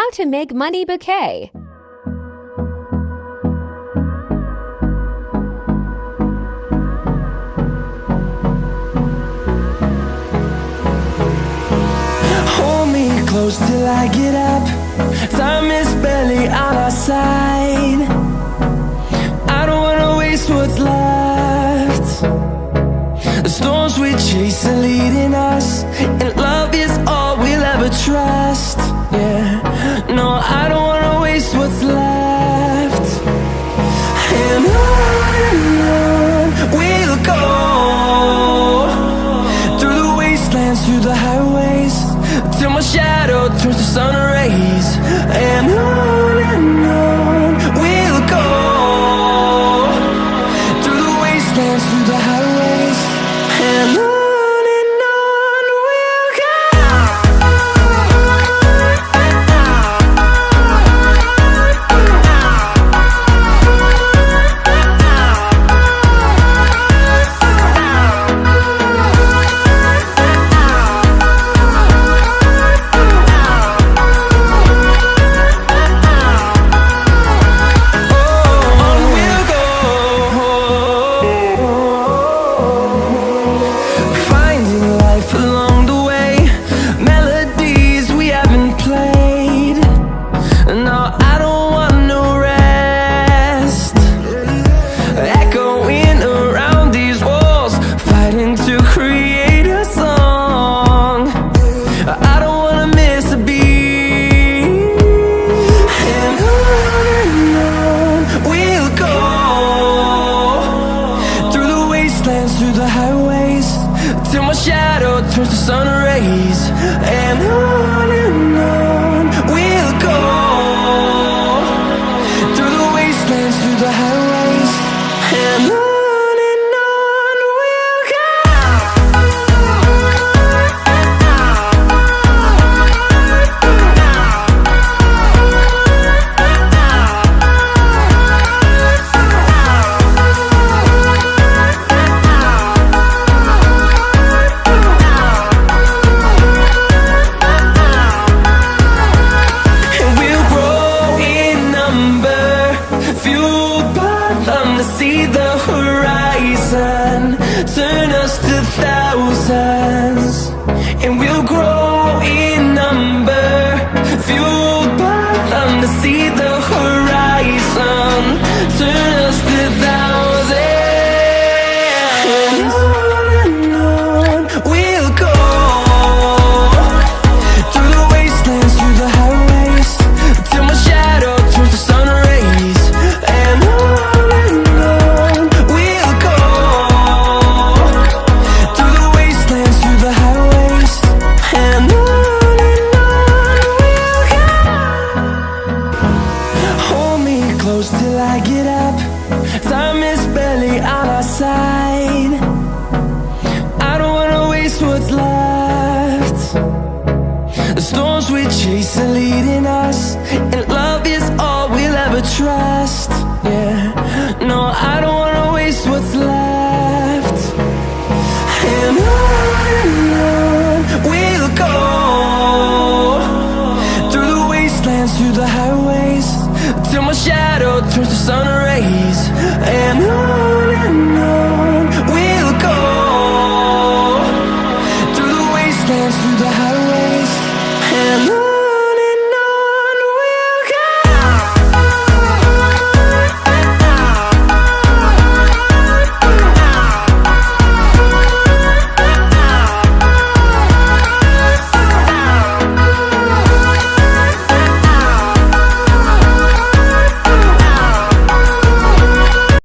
How to make money bouquet. Hold me close till I get up. Time is barely on our side. I don't wanna waste what's left. The storms we chase are leading us, and love is all we'll ever trust. Yeah, no, I don't wanna waste what's left. And on we'll go, through the wastelands, through the highways, till my shadow turns to sun rays. And on we'll go, through the wastelands, through the highways, and on we'll go. Through the highways, till my shadow turns to sun rays. And on we'll go, through the wastelands, through the highways, and on. See the horizon turn us to thousands, and we'll grow in number, fueled by them. To see the horizon turn us to thousands, and on we'll go, through the wastelands, through the highways, till my shadow turns to sun rays. And on till I get up. Time is barely on our side. I don't wanna waste what's left. The storms we chase are leading us, and love is all we'll ever trust. Yeah, no, I don't wanna waste what's left. And on we'll go, through the wastelands, through the highways, till my shadow turns to sun